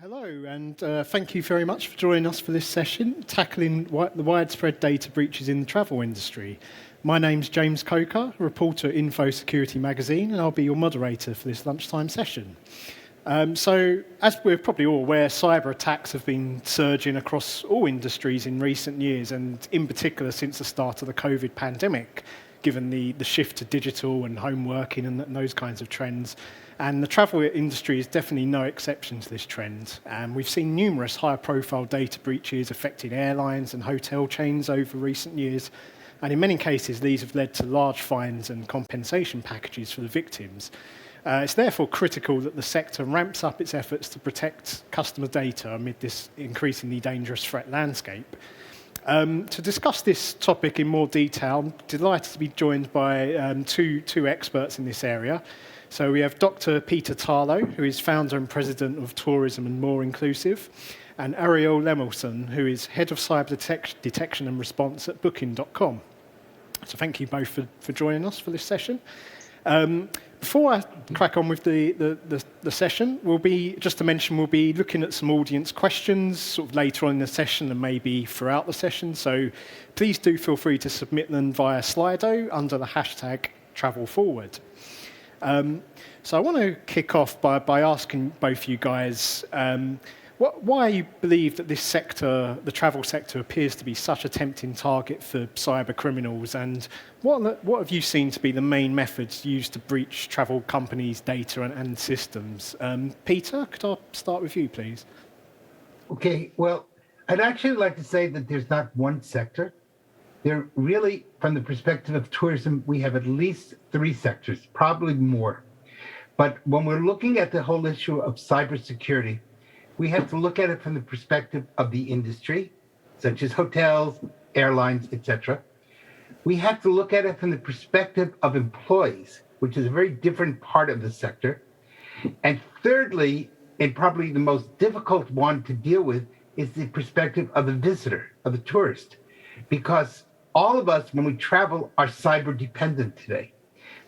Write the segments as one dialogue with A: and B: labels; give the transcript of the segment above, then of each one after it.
A: Hello, and thank you very much for joining us for this session, tackling the widespread data breaches in the travel industry. My name's James Coker, reporter at Info Security Magazine, and I'll be your moderator for this lunchtime session. So, as we're probably all aware, cyber attacks have been surging across all industries in recent years, and in particular since the start of the COVID pandemic, given the shift to digital and home working and those kinds of trends. And the travel industry is definitely no exception to this trend. We've seen numerous high-profile data breaches affecting airlines and hotel chains over recent years. And in many cases, these have led to large fines and compensation packages for the victims. It's therefore critical that the sector ramps up its efforts to protect customer data amid this increasingly dangerous threat landscape. To discuss this topic in more detail, I'm delighted to be joined by two experts in this area. So we have Dr. Peter Tarlow, who is founder and president of Tourism and More Inclusive, and Ariel Lemelson, who is head of cyber detection and response at Booking.com. So thank you both for joining us for this session. Before I crack on with the session, we'll be looking at some audience questions sort of later on in the session and maybe throughout the session. So please do feel free to submit them via Slido under the hashtag #TravelForward. So I want to kick off by asking both you guys why you believe that this sector, the travel sector, appears to be such a tempting target for cyber criminals, and what have you seen to be the main methods used to breach travel companies' data and systems? Peter, could I start with you, please?
B: Okay, well, I'd actually like to say that there's not one sector. There really, from the perspective of tourism, we have at least three sectors, probably more. But when we're looking at the whole issue of cybersecurity, we have to look at it from the perspective of the industry, such as hotels, airlines, etc. We have to look at it from the perspective of employees, which is a very different part of the sector. And thirdly, and probably the most difficult one to deal with, is the perspective of the visitor, of the tourist. Because all of us, when we travel, are cyber dependent today.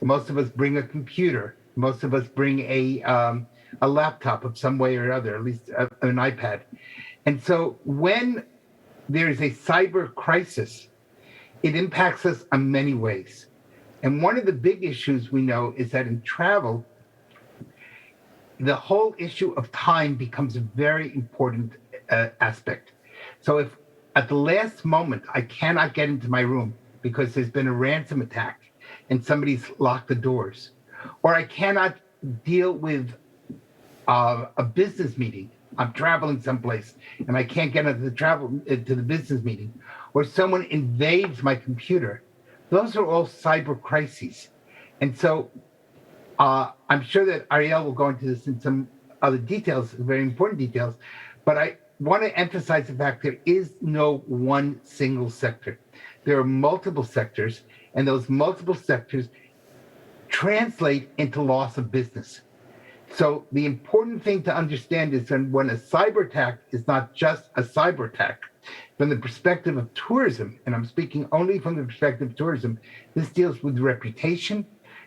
B: Most of us bring a computer. Most of us bring a laptop of some way or other, at least an iPad. And so when there is a cyber crisis, it impacts us in many ways. And one of the big issues we know is that in travel, the whole issue of time becomes a very important aspect. So if at the last moment I cannot get into my room because there's been a ransom attack and somebody's locked the doors, or I cannot deal with a business meeting. I'm traveling someplace and I can't get into the business meeting, or someone invades my computer. Those are all cyber crises. And so I'm sure that Ariel will go into this in some other details, very important details, but I want to emphasize the fact there is no one single sector. There are multiple sectors, and those multiple sectors translate into loss of business. So the important thing to understand is that when a cyber attack is not just a cyber attack, from the perspective of tourism, and I'm speaking only from the perspective of tourism, this deals with reputation,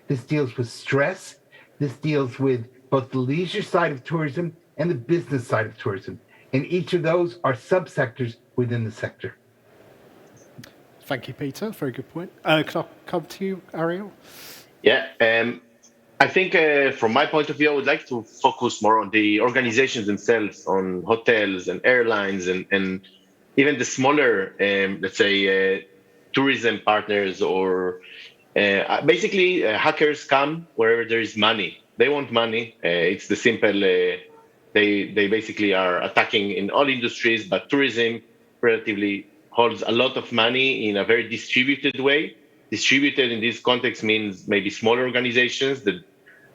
B: this deals with stress, this deals with both the leisure side of tourism and the business side of tourism. And each of those are subsectors within the sector.
A: Thank you, Peter. Very good point. Could I come to you, Ariel?
C: Yeah, I think from my point of view, I would like to focus more on the organizations themselves, on hotels and airlines and even the smaller, let's say, tourism partners, or basically hackers come wherever there is money. They want money. It's the simple, they basically are attacking in all industries, but tourism relatively holds a lot of money in a very distributed way. Distributed in this context means maybe smaller organizations that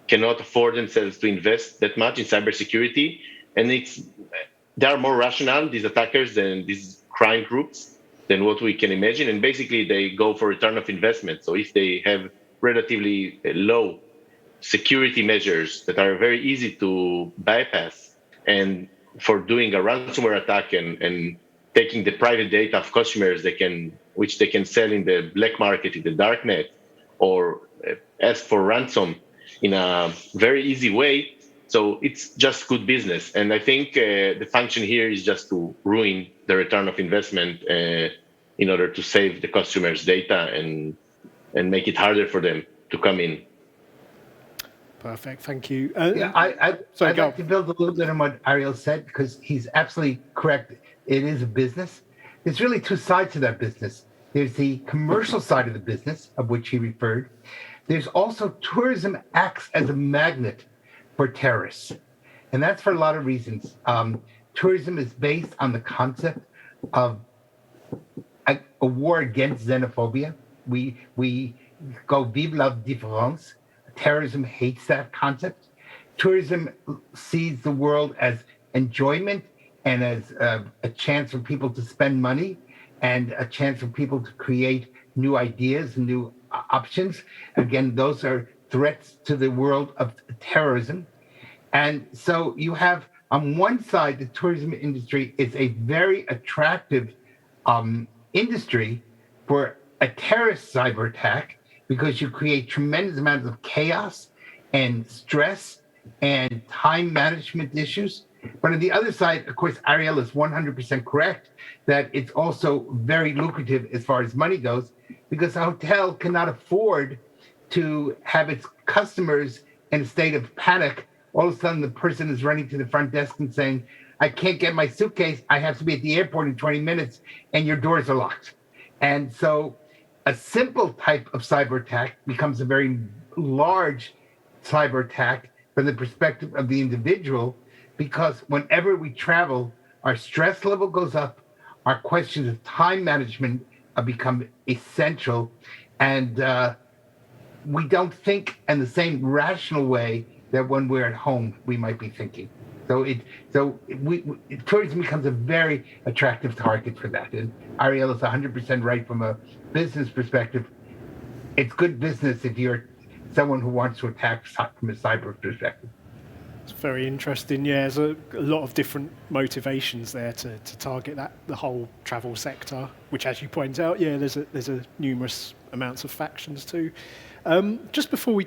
C: cannot afford themselves to invest that much in cybersecurity. And they are more rational, these attackers, than these crime groups, than what we can imagine. And basically, they go for return of investment. So if they have relatively low security measures that are very easy to bypass, and for doing a ransomware attack and taking the private data of customers, which they can sell in the black market, in the dark net, or ask for ransom in a very easy way, So it's just good business. And I think the function here is just to ruin the return of investment in order to save the customer's data and make it harder for them to come in.
A: Perfect. Thank you.
B: Yeah, I'd like to build a little bit on what Ariel said, because he's absolutely correct. It is a business. There's really two sides to that business. There's the commercial side of the business, of which he referred. There's also tourism acts as a magnet for terrorists. And that's for a lot of reasons. Tourism is based on the concept of a war against xenophobia. We go vive la différence. Terrorism hates that concept. Tourism sees the world as enjoyment and as a chance for people to spend money and a chance for people to create new ideas and new options. Again, those are threats to the world of terrorism. And so you have, on one side, the tourism industry is a very attractive industry for a terrorist cyber attack, because you create tremendous amounts of chaos and stress and time management issues. But on the other side, of course, Ariel is 100% correct that it's also very lucrative as far as money goes, because a hotel cannot afford to have its customers in a state of panic. All of a sudden, the person is running to the front desk and saying, I can't get my suitcase. I have to be at the airport in 20 minutes, and your doors are locked. And so a simple type of cyber attack becomes a very large cyber attack from the perspective of the individual, because whenever we travel, our stress level goes up, our questions of time management become essential, and we don't think in the same rational way that when we're at home we might be thinking. Tourism becomes a very attractive target for that. And Ariel is 100% right from a business perspective. It's good business if you're someone who wants to attack from a cyber perspective.
A: It's very interesting. Yeah, there's a lot of different motivations there to target the whole travel sector, which, as you point out, yeah, there's a numerous amounts of factions too. Just before we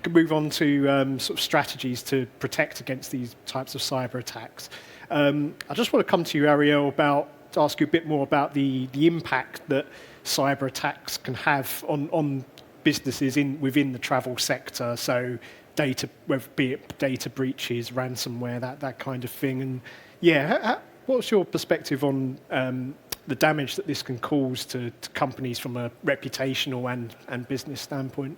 A: move on to sort of strategies to protect against these types of cyber attacks, I just want to come to you, Ariel, to ask you a bit more about the impact that cyber attacks can have on businesses within the travel sector. So data, whether be it data breaches, ransomware, that kind of thing. And yeah, what's your perspective on the damage that this can cause to companies from a reputational and business standpoint?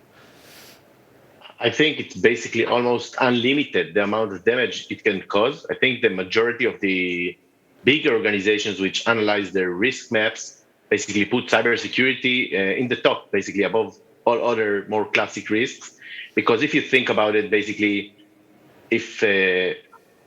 C: I think it's basically almost unlimited, the amount of damage it can cause. I think the majority of the bigger organizations which analyze their risk maps basically put cybersecurity in the top, basically above all other more classic risks. Because if you think about it, basically, if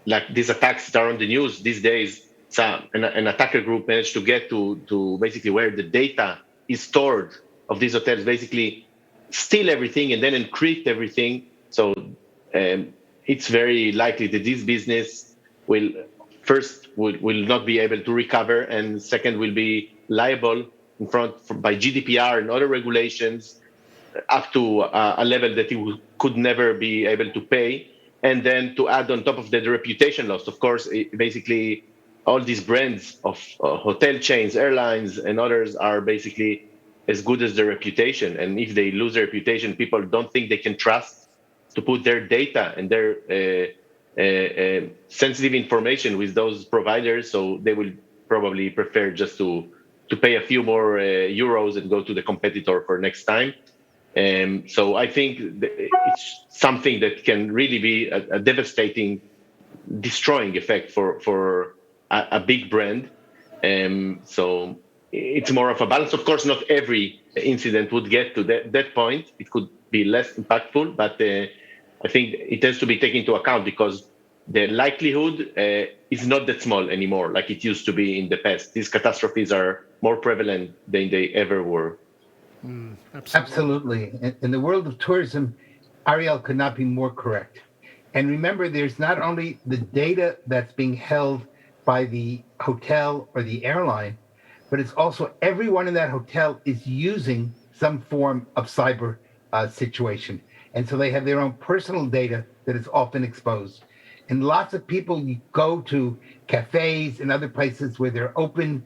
C: like these attacks that are on the news these days, an attacker group managed to get to basically where the data is stored of these hotels, basically steal everything and then encrypt everything. So it's very likely that this business will not be able to recover, and second will be liable by GDPR and other regulations up to a level that you could never be able to pay. And then to add on top of that, the reputation loss. Of course, basically all these brands of hotel chains, airlines, and others are basically as good as their reputation. And if they lose their reputation, people don't think they can trust to put their data and their sensitive information with those providers. So they will probably prefer just to pay a few more euros and go to the competitor for next time. So I think it's something that can really be a devastating, destroying effect for a big brand. So it's more of a balance. Of course, not every incident would get to that point. It could be less impactful, but I think it has to be taken into account because the likelihood is not that small anymore like it used to be in the past. These catastrophes are more prevalent than they ever were.
B: Absolutely. In the world of tourism, Ariel could not be more correct. And remember, there's not only the data that's being held by the hotel or the airline, but it's also everyone in that hotel is using some form of cyber situation. And so they have their own personal data that is often exposed. And lots of people, you go to cafes and other places where they're open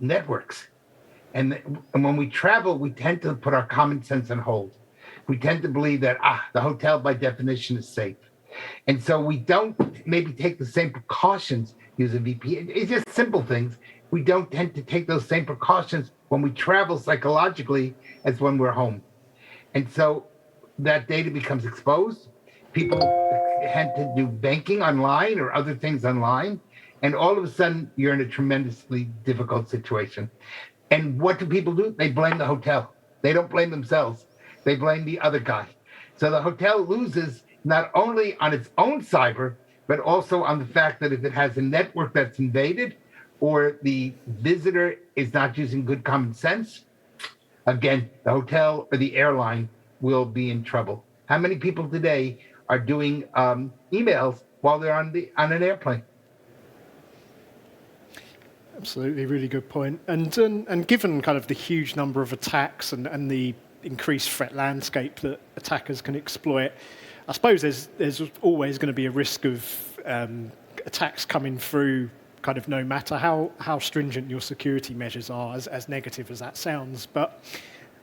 B: networks. And when we travel, we tend to put our common sense on hold. We tend to believe that, the hotel by definition is safe. And so we don't maybe take the same precautions, use a VPN. It's just simple things. We don't tend to take those same precautions when we travel psychologically as when we're home. And so that data becomes exposed. People tend to do banking online or other things online. And all of a sudden, you're in a tremendously difficult situation. And what do people do? They blame the hotel. They don't blame themselves. They blame the other guy. So the hotel loses not only on its own cyber, but also on the fact that if it has a network that's invaded or the visitor is not using good common sense, again, the hotel or the airline will be in trouble. How many people today are doing emails while they're on an airplane?
A: Absolutely, really good point. And given kind of the huge number of attacks and the increased threat landscape that attackers can exploit, I suppose there's always going to be a risk of attacks coming through, kind of no matter how stringent your security measures are, as negative as that sounds. But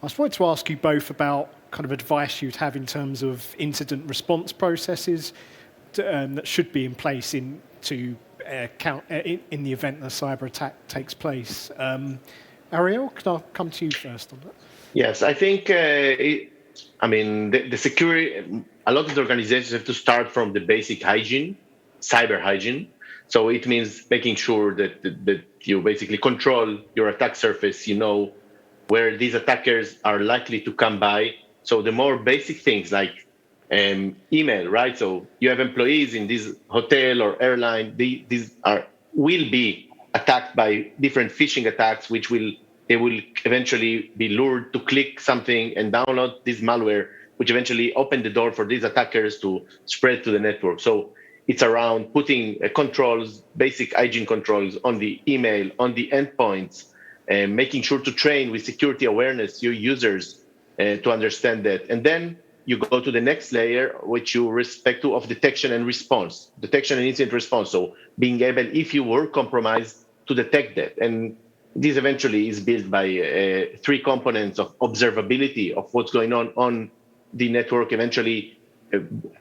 A: I just wanted to ask you both about kind of advice you'd have in terms of incident response processes that should be in place in the event a cyber attack takes place. Ariel, could I come to you first on that?
C: Yes, I think, the security, a lot of the organizations have to start from the basic hygiene, cyber hygiene. So it means making sure that you basically control your attack surface, you know where these attackers are likely to come by. So the more basic things like email, right? So you have employees in this hotel or airline, these will be attacked by different phishing attacks, they will eventually be lured to click something and download this malware, which eventually open the door for these attackers to spread to the network. So it's around putting controls, basic hygiene controls on the email, on the endpoints, and making sure to train with security awareness your users to understand that. And then you go to the next layer, which you respect to of detection and response, detection and incident response. So being able, if you were compromised, to detect that. And this eventually is built by three components of observability of what's going on the network, eventually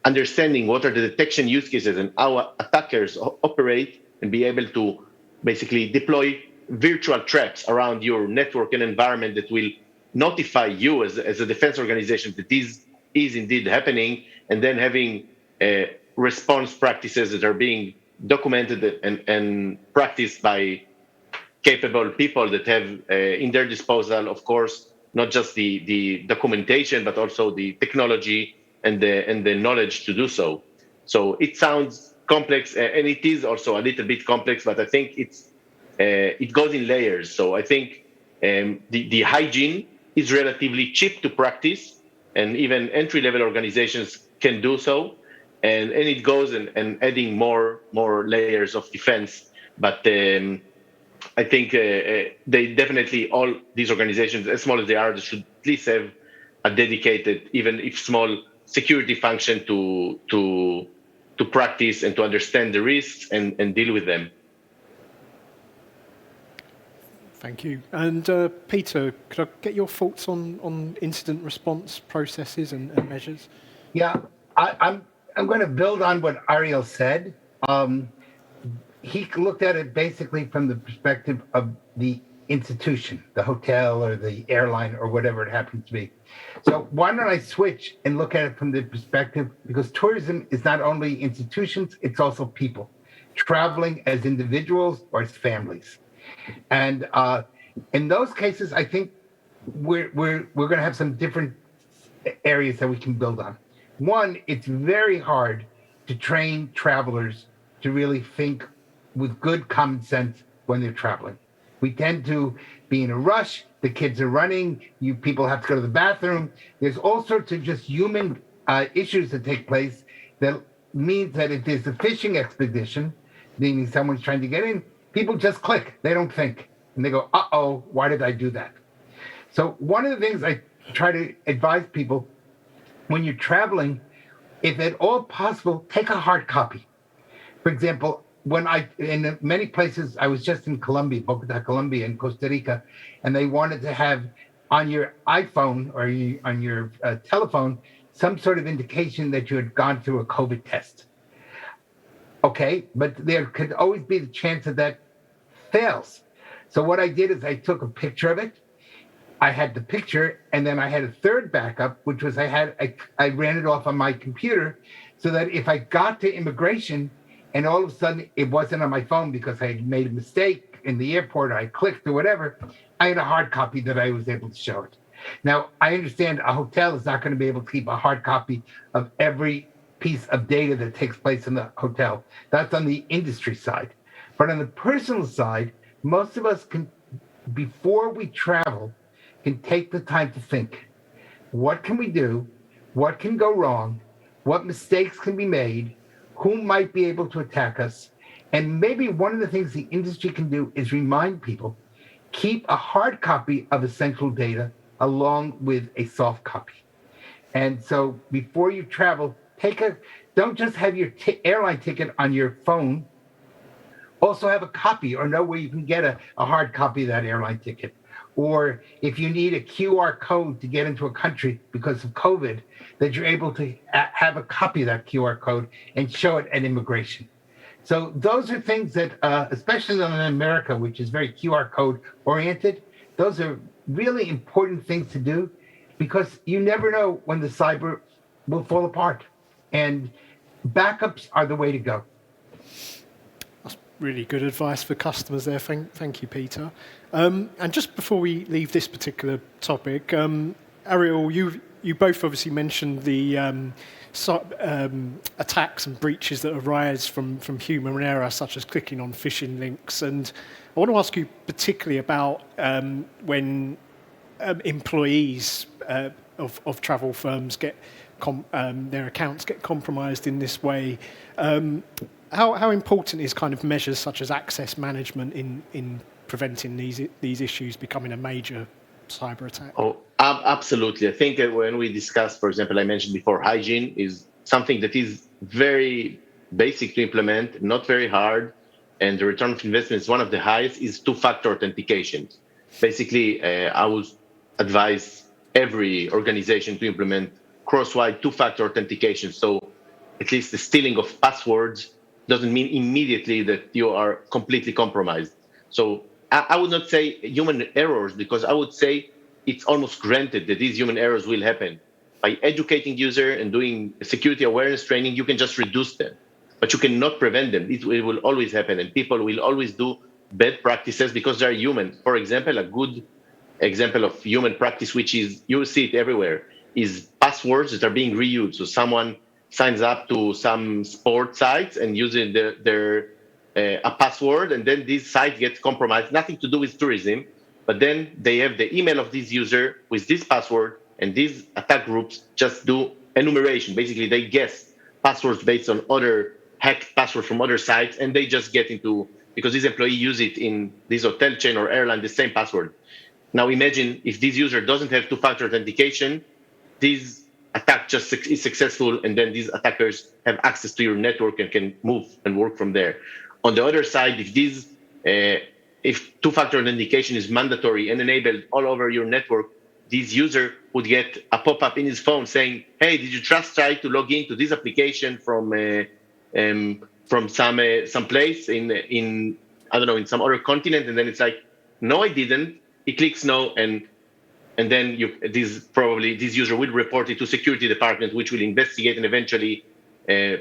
C: understanding what are the detection use cases and how attackers operate, and be able to basically deploy virtual traps around your network and environment that will notify you as a defense organization that this is indeed happening, and then having response practices that are being documented and practiced by capable people that have in their disposal, of course, not just the documentation, but also the technology and the knowledge to do so. So it sounds complex, and it is also a little bit complex, but I think it goes in layers. So I think the hygiene is relatively cheap to practice, and even entry-level organizations can do so. And it goes and adding more layers of defense. But I think they definitely, all these organizations, as small as they are, they should at least have a dedicated, even if small, security function to practice and to understand the risks and deal with them.
A: Thank you. And Peter, could I get your thoughts on incident response processes and measures?
B: Yeah, I'm going to build on what Ariel said. He looked at it basically from the perspective of the institution, the hotel or the airline or whatever it happens to be. So why don't I switch and look at it from the perspective, because tourism is not only institutions, it's also people traveling as individuals or as families. And in those cases, I think we're going to have some different areas that we can build on. One, it's very hard to train travelers to really think with good common sense when they're traveling. We tend to be in a rush. The kids are running. People have to go to the bathroom. There's all sorts of just human issues that take place that means that if there's a fishing expedition, meaning someone's trying to get in, people just click. They don't think. And they go, uh-oh, why did I do that? So one of the things I try to advise people, when you're traveling, if at all possible, take a hard copy. For example, in many places, I was just in Colombia, Bogota, Colombia, in Costa Rica, and they wanted to have on your iPhone or on your telephone some sort of indication that you had gone through a COVID test. Okay, but there could always be the chance that fails. So what I did is I took a picture of it. I had the picture, and then I had a third backup, which was I ran it off on my computer, so that if I got to immigration, and all of a sudden it wasn't on my phone because I had made a mistake in the airport, or I clicked or whatever, I had a hard copy that I was able to show it. Now, I understand a hotel is not going to be able to keep a hard copy of every piece of data that takes place in the hotel. That's on the industry side. But on the personal side, most of us can, before we travel, can take the time to think, what can we do? What can go wrong? What mistakes can be made? Who might be able to attack us? And maybe one of the things the industry can do is remind people, keep a hard copy of essential data along with a soft copy. And so before you travel, don't just have your airline ticket on your phone. Also have a copy, or know where you can get a hard copy of that airline ticket. Or if you need a QR code to get into a country because of COVID, that you're able to have a copy of that QR code and show it at immigration. So those are things that, especially in America, which is very QR code oriented, those are really important things to do, because you never know when the cyber will fall apart. And backups are the way to go.
A: Really good advice for customers there. Thank you, Peter. And just before we leave this particular topic, Ariel, you both obviously mentioned the attacks and breaches that arise from human error, such as clicking on phishing links. And I want to ask you particularly about when employees of travel firms get their accounts get compromised in this way. How important is kind of measures such as access management in preventing these issues becoming a major cyber attack?
C: Oh, absolutely. I think when we discuss, for example, I mentioned before, hygiene is something that is very basic to implement, not very hard, and the return of investment is one of the highest, is two-factor authentication. Basically, I would advise every organization to implement cross-wide two-factor authentication. So at least the stealing of passwords doesn't mean immediately that you are completely compromised. So I would not say human errors, because I would say it's almost granted that these human errors will happen. By educating user and doing security awareness training, you can just reduce them, but you cannot prevent them. It will always happen, and people will always do bad practices because they're human. For example, a good example of human practice, which is, you see it everywhere, is passwords that are being reused. So someone signs up to some sport sites and using a password, and then this site gets compromised. Nothing to do with tourism, but then they have the email of this user with this password, and these attack groups just do enumeration. Basically, they guess passwords based on other hacked passwords from other sites, and they just get into, because this employee use it in this hotel chain or airline, the same password. Now imagine if this user doesn't have two-factor authentication, this attack just is successful, and then these attackers have access to your network and can move and work from there. On the other side, if two-factor authentication is mandatory and enabled all over your network, this user would get a pop-up in his phone saying, "Hey, did you just try to log into this application from some place in I don't know, in some other continent?" And then it's like, "No, I didn't." He clicks no, and then this user will report it to security department, which will investigate and eventually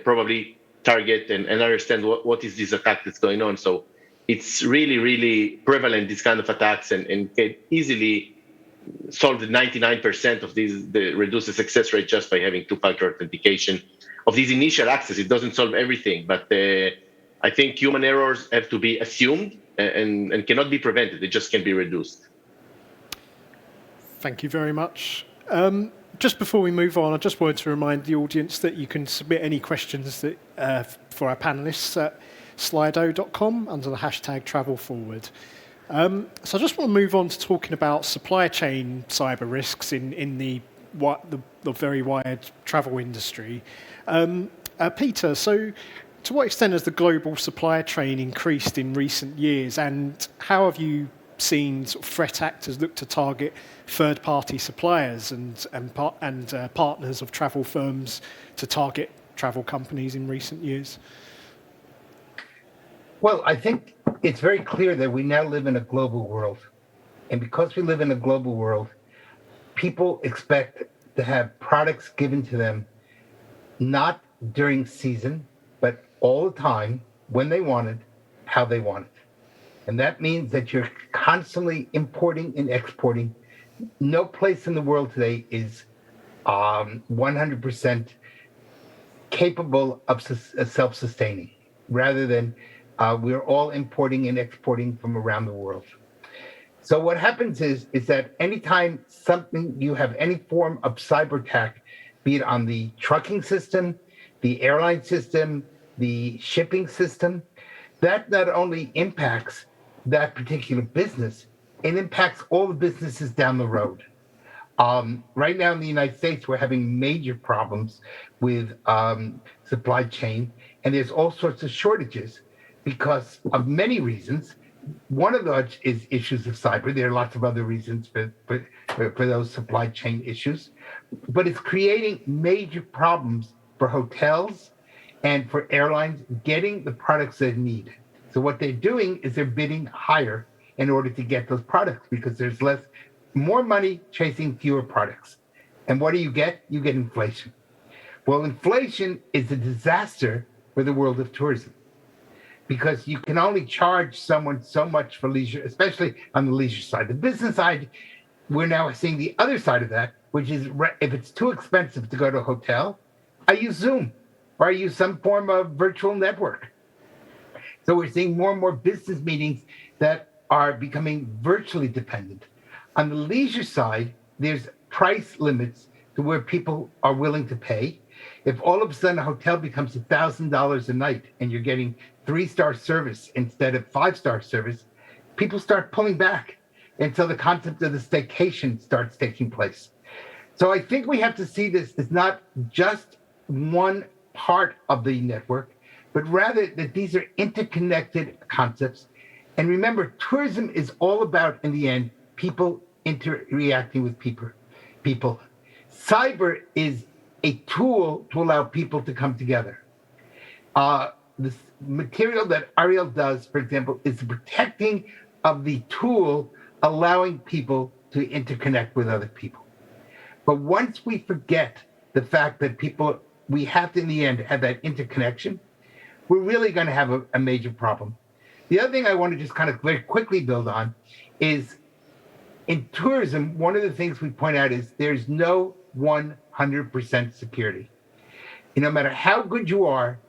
C: probably target and understand what is this attack that's going on. So it's really, really prevalent, this kind of attacks, and can easily solve the 99% of reduce the success rate just by having two-factor authentication of these initial access. It doesn't solve everything, but I think human errors have to be assumed and cannot be prevented. They just can be reduced.
A: Thank you very much. Just before we move on, I just wanted to remind the audience that you can submit any questions that, for our panelists at slido.com under the hashtag #TravelForward. So I just want to move on to talking about supply chain cyber risks in the the very wide travel industry. Peter, so to what extent has the global supply chain increased in recent years, and how have you seen sort of threat actors look to target third-party suppliers and partners of travel firms to target travel companies in recent years?
B: Well, I think it's very clear that we now live in a global world. And because we live in a global world, people expect to have products given to them not during season, but all the time, when they want it, how they want it. And that means that you're constantly importing and exporting. No place in the world today is 100% capable of self-sustaining, rather than we're all importing and exporting from around the world. So what happens is that anytime you have any form of cyber attack, be it on the trucking system, the airline system, the shipping system, that not only impacts that particular business, it impacts all the businesses down the road. Right now in the United States, we're having major problems with supply chain, and there's all sorts of shortages because of many reasons. One of those is issues of cyber. There are lots of other reasons for those supply chain issues, but it's creating major problems for hotels and for airlines getting the products they need. So what they're doing is they're bidding higher in order to get those products because there's more money chasing fewer products. And what do? You get inflation. Well, inflation is a disaster for the world of tourism, because you can only charge someone so much for leisure, especially on the leisure side. The business side, we're now seeing the other side of that, which is if it's too expensive to go to a hotel, I use Zoom or I use some form of virtual network. So we're seeing more and more business meetings that are becoming virtually dependent. On the leisure side, there's price limits to where people are willing to pay. If all of a sudden a hotel becomes $1,000 a night and you're getting 3-star service instead of 5-star service, people start pulling back until the concept of the staycation starts taking place. So I think we have to see this as not just one part of the network, but rather that these are interconnected concepts. And remember, tourism is all about, in the end, people interacting with people. Cyber is a tool to allow people to come together. The material that Ariel does, for example, is the protecting of the tool, allowing people to interconnect with other people. But once we forget the fact that we have to, in the end, have that interconnection, we're really going to have a major problem. The other thing I want to just kind of very quickly build on is in tourism, one of the things we point out is there's no 100% security. No matter how good you are,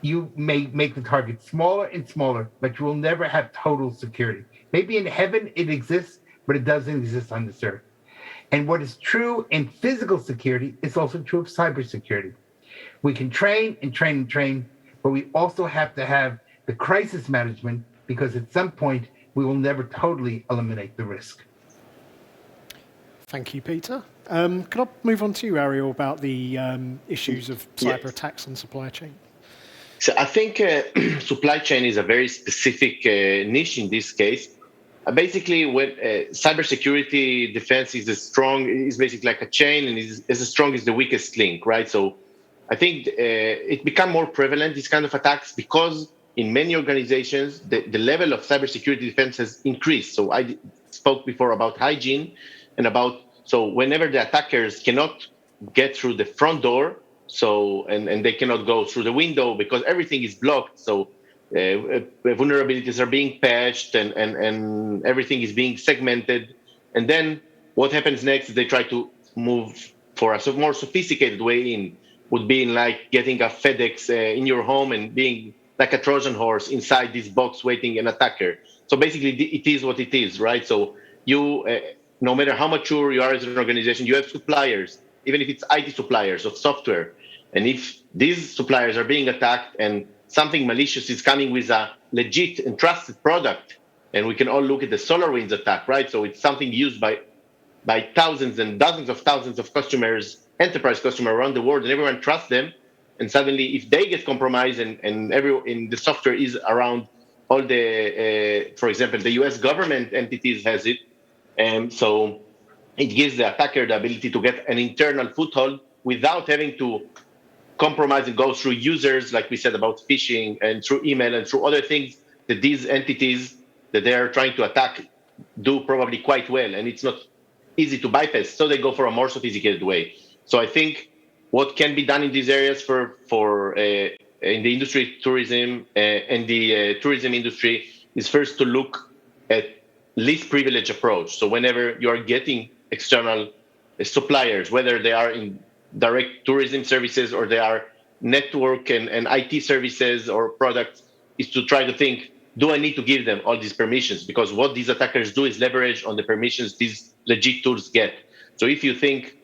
B: you may make the target smaller and smaller, but you will never have total security. Maybe in heaven it exists, but it doesn't exist on this earth. And what is true in physical security is also true of cybersecurity. We can train and train and train, but we also have to have the crisis management, because at some point we will never totally eliminate the risk.
A: Thank you, Peter. Could I move on to you, Ariel, about the issues of cyber attacks on supply chain?
C: So I think supply chain is a very specific niche in this case. Basically, when cybersecurity defense is basically like a chain, and is as strong as the weakest link, right? So I think it become more prevalent, these kind of attacks, because in many organizations, the level of cybersecurity defense has increased. So I spoke before about hygiene and so whenever the attackers cannot get through the front door, and they cannot go through the window because everything is blocked. So vulnerabilities are being patched and everything is being segmented. And then what happens next is they try to move for a more sophisticated way in, would be in like getting a FedEx in your home and being like a Trojan horse inside this box waiting an attacker. So basically it is what it is, right? So you, no matter how mature you are as an organization, you have suppliers, even if it's IT suppliers of software. And if these suppliers are being attacked and something malicious is coming with a legit and trusted product, and we can all look at the SolarWinds attack, right? So it's something used by by thousands and dozens of thousands of customers, enterprise customers around the world, and everyone trusts them. And suddenly, if they get compromised, and in the software is around all the, for example, the U.S. government entities has it, and so it gives the attacker the ability to get an internal foothold without having to compromise and go through users, like we said about phishing, and through email and through other things that these entities that they are trying to attack do probably quite well, and it's not easy to bypass. So they go for a more sophisticated way. So I think what can be done in these areas for in the industry, tourism, and the tourism industry is first to look at least privilege approach. So whenever you are getting external suppliers, whether they are in direct tourism services or they are network and IT services or products, is to try to think, do I need to give them all these permissions? Because what these attackers do is leverage on the permissions these legit tools get. So if you think,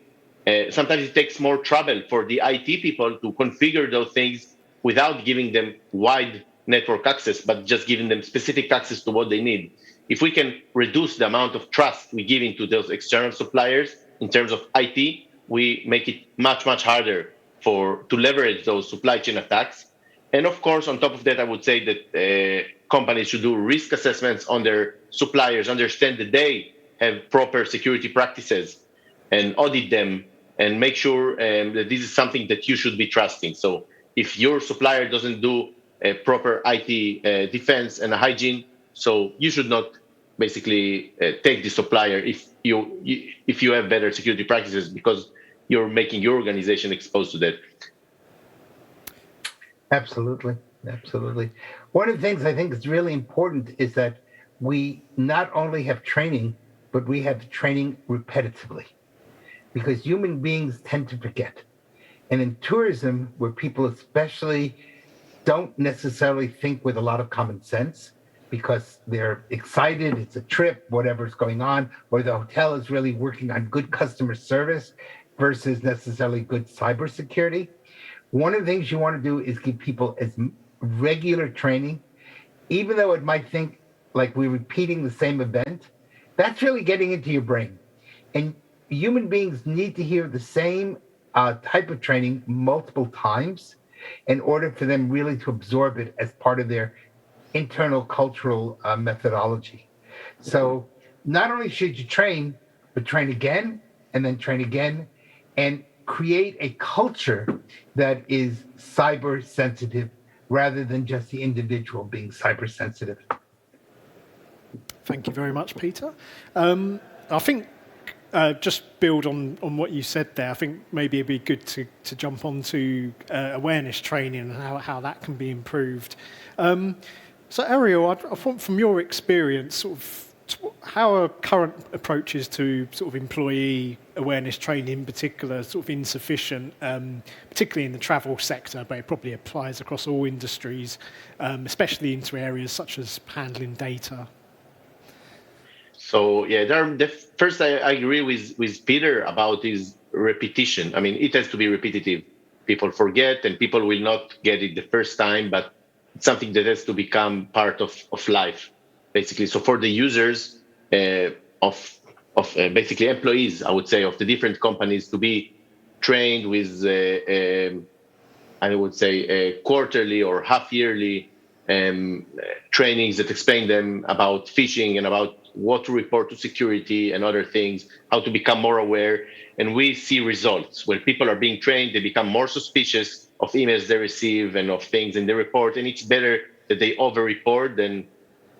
C: sometimes it takes more trouble for the IT people to configure those things without giving them wide network access, but just giving them specific access to what they need. If we can reduce the amount of trust we give into those external suppliers in terms of IT, we make it much, much harder to leverage those supply chain attacks. And of course, on top of that, I would say that companies should do risk assessments on their suppliers, understand that they have proper security practices, and audit them and make sure that this is something that you should be trusting. So if your supplier doesn't do a proper IT defense and hygiene, so you should not basically take the supplier if you have better security practices, because you're making your organization exposed to that.
B: Absolutely. Absolutely. One of the things I think is really important is that we not only have training, but we have training repetitively, because human beings tend to forget. And in tourism, where people especially don't necessarily think with a lot of common sense because they're excited, it's a trip, whatever's going on, or the hotel is really working on good customer service versus necessarily good cybersecurity. One of the things you want to do is give people as regular training, even though it might think like we're repeating the same event. That's really getting into your brain. And human beings need to hear the same type of training multiple times in order for them really to absorb it as part of their internal cultural methodology. So not only should you train, but train again and then train again, and create a culture that is cyber sensitive rather than just the individual being cyber sensitive.
A: Thank you very much, Peter. I think just build on what you said there. I think maybe it'd be good to jump on to awareness training and how that can be improved. So Ariel, I thought from your experience, sort of, how are current approaches to sort of employee awareness training in particular sort of insufficient, particularly in the travel sector, but it probably applies across all industries, especially into areas such as handling data?
C: So yeah, first I agree with Peter about his repetition. I mean, it has to be repetitive. People forget, and people will not get it the first time, but it's something that has to become part of life, basically. So for the users of basically employees, I would say, of the different companies, to be trained with, I would say, quarterly or half yearly trainings that explain them about phishing and about what to report to security and other things, how to become more aware. And we see results. When people are being trained, they become more suspicious of emails they receive and of things in the report. And it's better that they over-report than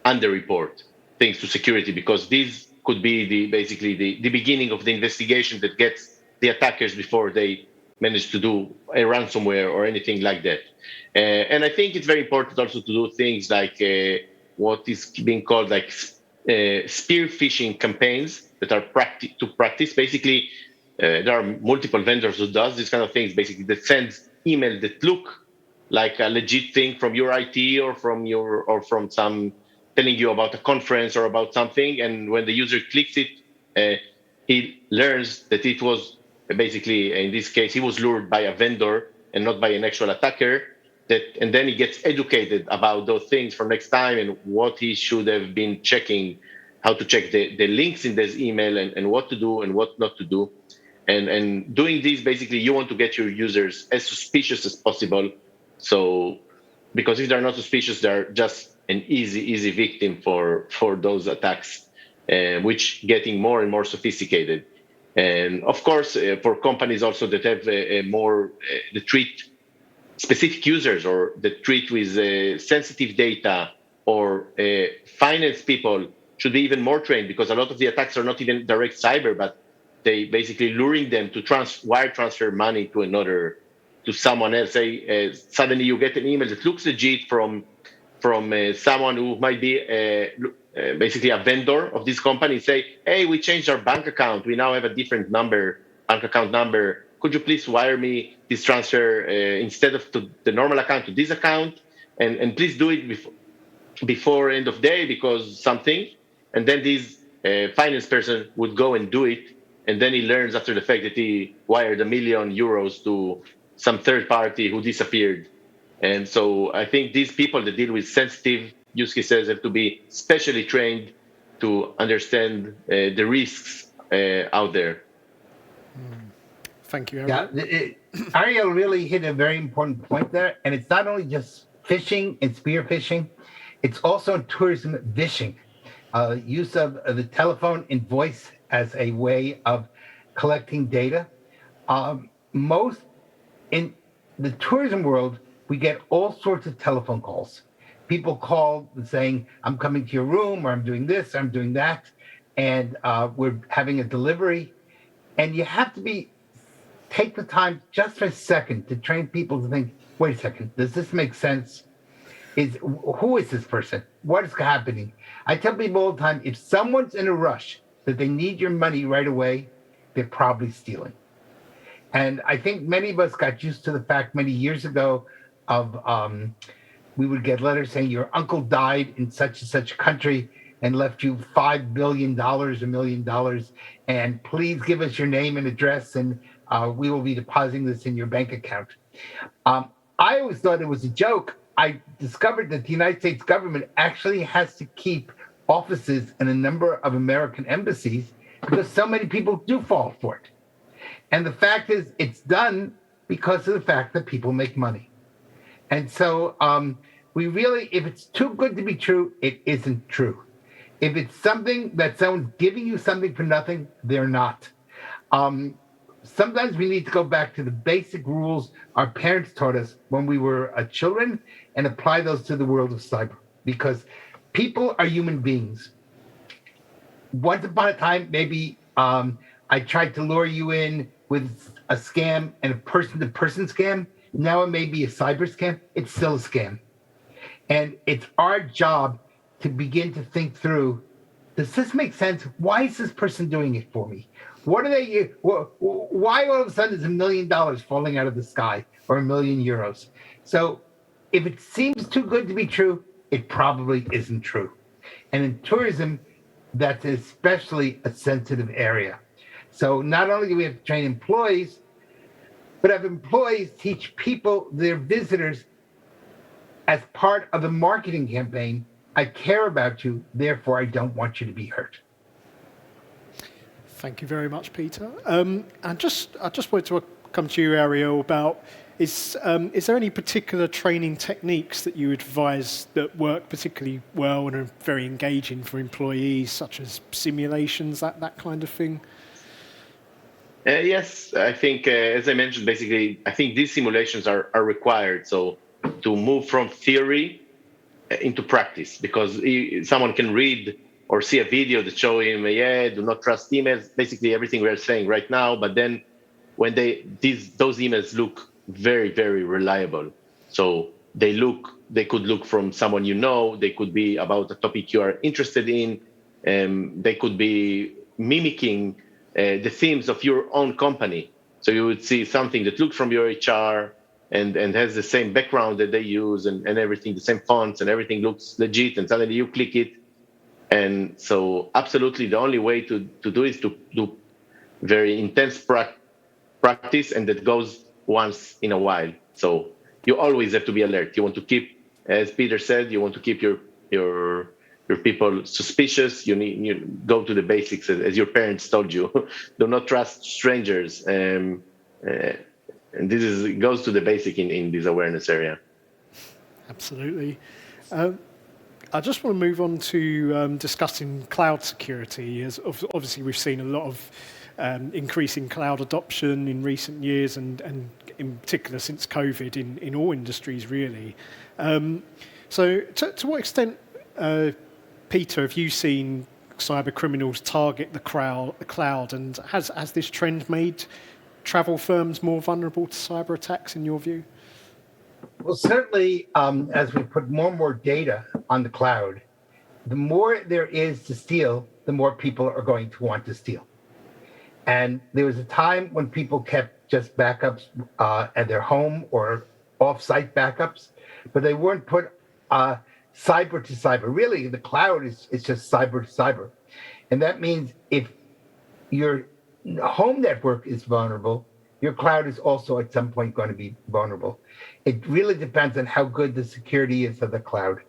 C: under-report things to security, because these could be basically the beginning of the investigation that gets the attackers before they manage to do a ransomware or anything like that. And I think it's very important also to do things like what is being called like spear phishing campaigns that are to practice. Basically, there are multiple vendors who does these kind of things, basically, that sends emails that look like a legit thing from your IT or from some telling you about a conference or about something. And when the user clicks it, he learns that it was basically, in this case, he was lured by a vendor and not by an actual attacker. And then he gets educated about those things for next time and what he should have been checking how to check the links in this email and what to do and what not to do. And doing this, basically, you want to get your users as suspicious as possible. So, because if they're not suspicious, they're just an easy victim for those attacks, which getting more and more sophisticated. And of course, for companies also that have more that treat specific users or that treat with sensitive data or finance people should be even more trained, because a lot of the attacks are not even direct cyber, but they basically luring them to wire transfer money to someone else. Say suddenly you get an email that looks legit from someone who might be basically a vendor of this company. Say, hey, we changed our bank account. We now have a different bank account number. Could you please wire me this transfer instead of to the normal account to this account? And please do it before end of day because something. And then this finance person would go and do it. And then he learns after the fact that he wired €1 million to some third party who disappeared. And so I think these people that deal with sensitive use cases have to be specially trained to understand the risks out there.
A: Thank you, Ariel.
B: Yeah, Ariel really hit a very important point there. And it's not only just phishing and spear phishing, it's also tourism vishing. Use of the telephone and voice as a way of collecting data. Most in the tourism world, we get all sorts of telephone calls. People call saying, I'm coming to your room, or I'm doing this, I'm doing that, and we're having a delivery. And you have to take the time just for a second to train people to think, wait a second, does this make sense? Who is this person? What is happening? I tell people all the time, if someone's in a rush that they need your money right away, they're probably stealing. And I think many of us got used to the fact many years ago of we would get letters saying your uncle died in such and such a country and left you $5 billion, $1 million, and please give us your name and address, and we will be depositing this in your bank account. I always thought it was a joke. I discovered that the United States government actually has to keep offices in a number of American embassies because so many people do fall for it. And the fact is, it's done because of the fact that people make money. And so we really, if it's too good to be true, it isn't true. If it's something that someone's giving you something for nothing, they're not. Sometimes we need to go back to the basic rules our parents taught us when we were children and apply those to the world of cyber, because people are human beings. Once upon a time, maybe I tried to lure you in with a scam and a person-to-person scam. Now it may be a cyber scam. It's still a scam. And it's our job to begin to think through, does this make sense? Why is this person doing it for me? What are they? Why all of a sudden is $1 million falling out of the sky or €1 million? So if it seems too good to be true, it probably isn't true. And in tourism, that's especially a sensitive area. So not only do we have to train employees, but have employees teach people, their visitors, as part of the marketing campaign, I care about you, therefore I don't want you to be hurt.
A: Thank you very much, Peter. I just wanted to come to you, Ariel, about is there any particular training techniques that you advise that work particularly well and are very engaging for employees, such as simulations, that kind of thing?
C: Yes, I think, as I mentioned, basically, I think these simulations are required. So to move from theory into practice, because someone can read or see a video that show him, do not trust emails, basically everything we're saying right now. But then when those emails look very, very reliable. So they could look from someone they could be about a topic you are interested in, they could be mimicking the themes of your own company. So you would see something that looks from your HR and has the same background that they use and everything, the same fonts and everything looks legit, and suddenly you click it. And so absolutely the only way to do is to do very intense practice, and that goes once in a while. So you always have to be alert. You want to keep, as Peter said, you want to keep your your people suspicious, you go to the basics as your parents told you. Do not trust strangers. And goes to the basic in this awareness area.
A: Absolutely. I just want to move on to discussing cloud security. As obviously, we've seen a lot of increasing cloud adoption in recent years, and in particular since COVID in all industries, really. So, to what extent, Peter, have you seen cyber criminals target the cloud, and has this trend made travel firms more vulnerable to cyber attacks, in your view?
B: Well, certainly, as we put more and more data on the cloud, the more there is to steal, the more people are going to want to steal. And there was a time when people kept just backups at their home or off-site backups, but they weren't put cyber to cyber. Really, the cloud is just cyber to cyber. And that means if your home network is vulnerable, your cloud is also at some point going to be vulnerable. It really depends on how good the security is of the cloud.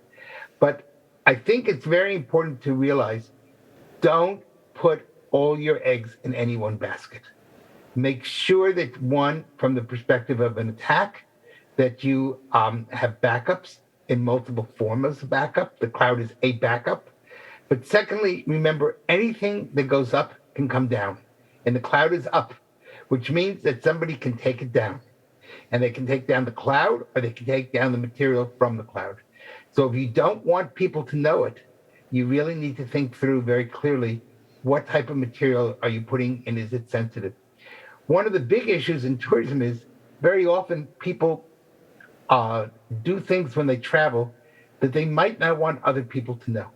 B: But I think it's very important to realize, don't put all your eggs in any one basket. Make sure that, one, from the perspective of an attack, that you have backups in multiple forms of backup. The cloud is a backup. But secondly, remember, anything that goes up can come down. And the cloud is up, which means that somebody can take it down. And they can take down the cloud, or they can take down the material from the cloud. So if you don't want people to know it, you really need to think through very clearly, what type of material are you putting and is it sensitive? One of the big issues in tourism is very often people do things when they travel that they might not want other people to know.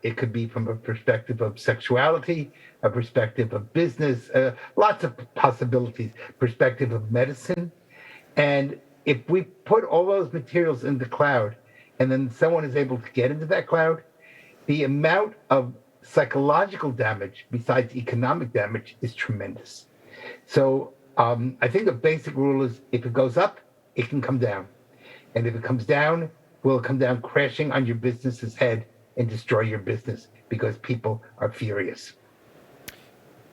B: It could be from a perspective of sexuality, a perspective of business, lots of possibilities, perspective of medicine. And if we put all those materials in the cloud and then someone is able to get into that cloud, the amount of psychological damage besides economic damage is tremendous. So I think the basic rule is, if it goes up, it can come down. And if it comes down, will it come down crashing on your business's head and destroy your business because people are furious.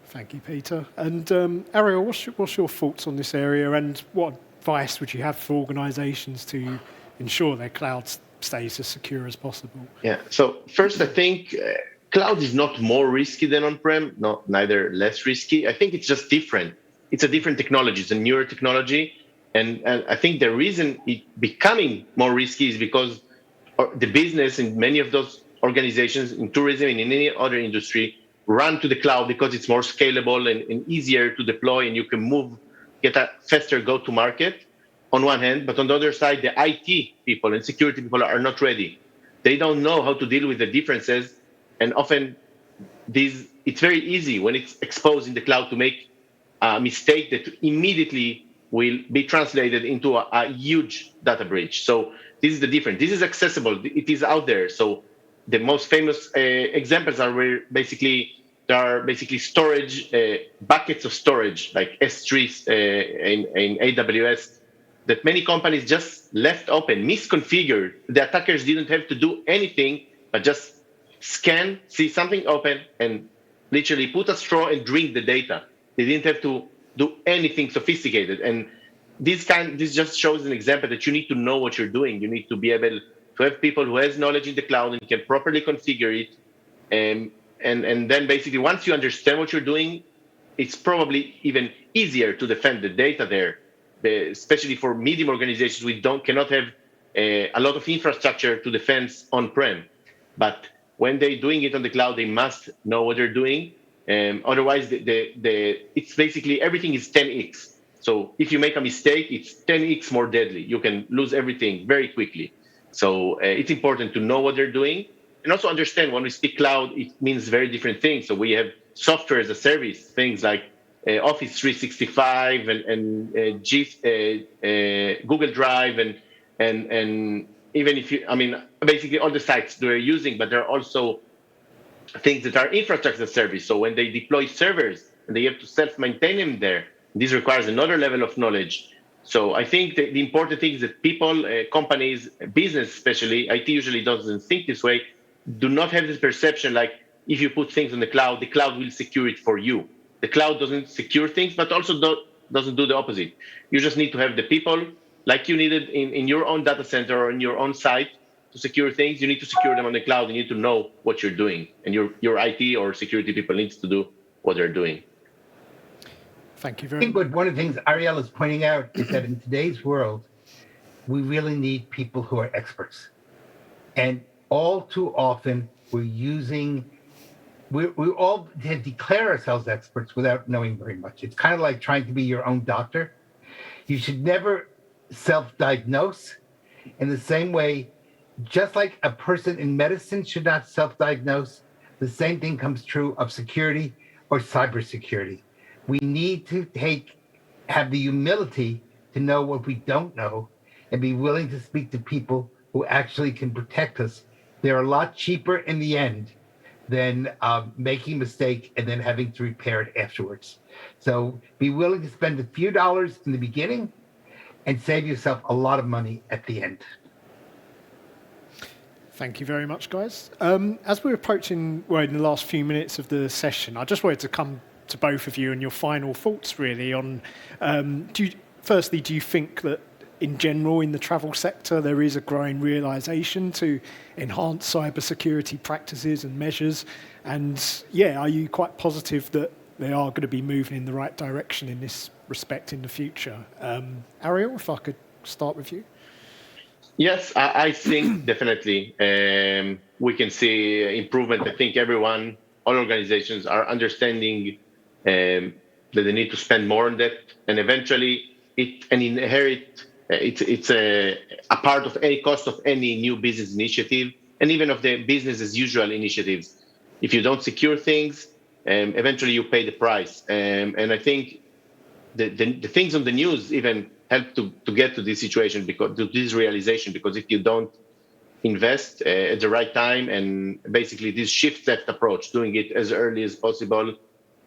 A: Thank you, Peter. And Ariel, what's your thoughts on this area, and what advice would you have for organizations to ensure their cloud stays as secure as possible?
C: Yeah, so first, I think cloud is not more risky than on-prem, neither less risky. I think it's just different. It's a different technology. It's a newer technology. And I think the reason it becoming more risky is because the business in many of those organizations in tourism and in any other industry run to the cloud because it's more scalable and easier to deploy, and you can get a faster go-to market on one hand. But on the other side, the IT people and security people are not ready. They don't know how to deal with the differences. And often it's very easy when it's exposed in the cloud to make a mistake that immediately will be translated into a huge data breach. So this is the difference. This is accessible. It is out there. So the most famous examples are where there are storage, buckets of storage, like S3 in AWS, that many companies just left open, misconfigured. The attackers didn't have to do anything, but just scan, see something open, and literally put a straw and drink the data. They didn't have to do anything sophisticated. And this just shows an example that you need to know what you're doing. You need to be able to have people who has knowledge in the cloud and can properly configure it. And then basically, once you understand what you're doing, it's probably even easier to defend the data there, especially for medium organizations. We cannot have a lot of infrastructure to defend on-prem. But when they're doing it on the cloud, they must know what they're doing. Otherwise, it's basically everything is 10x. So if you make a mistake, it's 10x more deadly. You can lose everything very quickly. So it's important to know what they're doing, and also understand when we speak cloud, it means very different things. So we have software as a service, things like Office 365 and Google Drive, and even if basically all the sites they're using, but there are also things that are infrastructure as a service. So when they deploy servers and they have to self-maintain them there, this requires another level of knowledge. So I think the important thing is that people, companies, business especially, IT usually doesn't think this way, do not have this perception like if you put things on the cloud will secure it for you. The cloud doesn't secure things, but also doesn't do the opposite. You just need to have the people like you needed in your own data center or in your own site to secure things. You need to secure them on the cloud. You need to know what you're doing, and your IT or security people needs to do what they're doing.
A: Thank you
B: I
A: very
B: think
A: much.
B: one of the things Ariel is pointing out is that in today's world, we really need people who are experts. And all too often, we all declare ourselves experts without knowing very much. It's kind of like trying to be your own doctor. You should never self-diagnose. In the same way, just like a person in medicine should not self-diagnose, the same thing comes true of security or cybersecurity. We need to have the humility to know what we don't know and be willing to speak to people who actually can protect us. They're a lot cheaper in the end than making a mistake and then having to repair it afterwards. So be willing to spend a few dollars in the beginning and save yourself a lot of money at the end.
A: Thank you very much, guys. As we're approaching, in the last few minutes of the session, I just wanted to come to both of you and your final thoughts, really, on, firstly, do you think that in general in the travel sector there is a growing realization to enhance cybersecurity practices and measures? And are you quite positive that they are going to be moving in the right direction in this respect in the future? Ariel, if I could start with you.
C: Yes, I think definitely we can see improvement. I think all organizations are understanding that they need to spend more on that, and eventually it's a part of any cost of any new business initiative, and even of the business as usual initiatives. If you don't secure things, eventually you pay the price. And I think the things on the news even help to get to this situation, to this realization, because if you don't invest at the right time and basically this shift left approach, doing it as early as possible,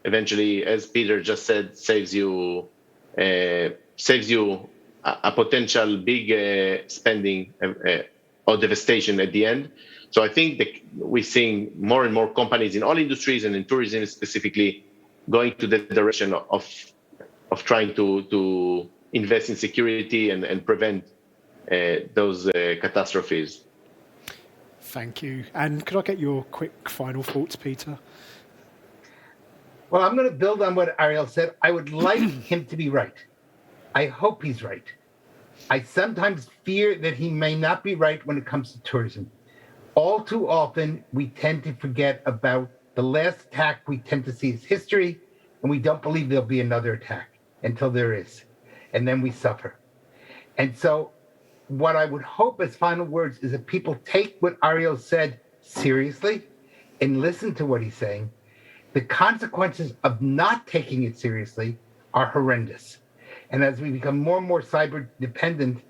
C: eventually, as Peter just said, saves you a potential big spending or devastation at the end. So I think that we're seeing more and more companies in all industries and in tourism specifically going to the direction of trying to invest in security and prevent those catastrophes.
A: Thank you. And could I get your quick final thoughts, Peter?
B: Well, I'm going to build on what Ariel said. I would like him to be right. I hope he's right. I sometimes fear that he may not be right when it comes to tourism. All too often, we tend to forget about the last attack we tend to see as history, and we don't believe there'll be another attack until there is. And then we suffer. And so what I would hope as final words is that people take what Ariel said seriously and listen to what he's saying. The consequences of not taking it seriously are horrendous. And as we become more and more cyber dependent,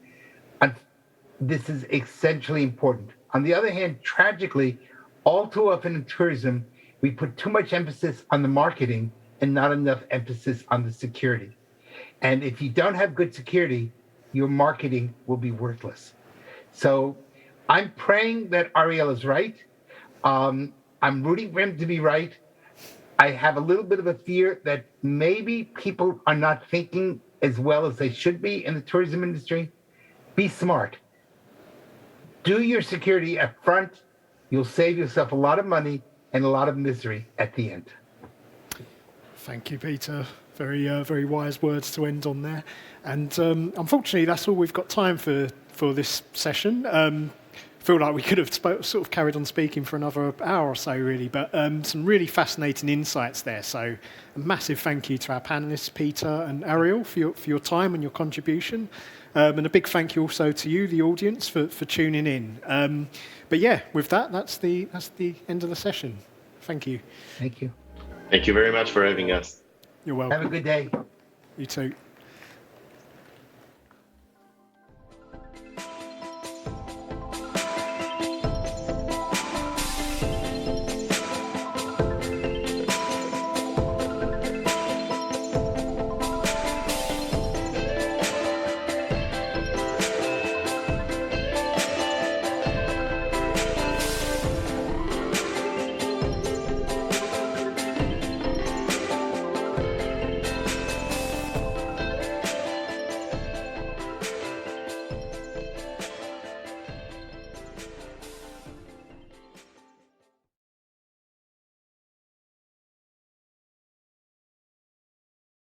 B: this is essentially important. On the other hand, tragically, all too often in tourism, we put too much emphasis on the marketing and not enough emphasis on the security. And if you don't have good security, your marketing will be worthless. So I'm praying that Ariel is right. I'm rooting for him to be right. I have a little bit of a fear that maybe people are not thinking as well as they should be in the tourism industry. Be smart. Do your security up front. You'll save yourself a lot of money and a lot of misery at the end.
A: Thank you, Peter. Very wise words to end on there. And unfortunately, that's all we've got time for this session. Feel like we could have sort of carried on speaking for another hour or so, really, but some really fascinating insights there. So a massive thank you to our panelists, Peter and Ariel, for your time and your contribution. And a big thank you also to you, the audience, for tuning in. But yeah, with that, that's the end of the session. Thank you.
B: Thank you.
C: Thank you very much for having us.
A: You're welcome.
B: Have a good day.
A: You too.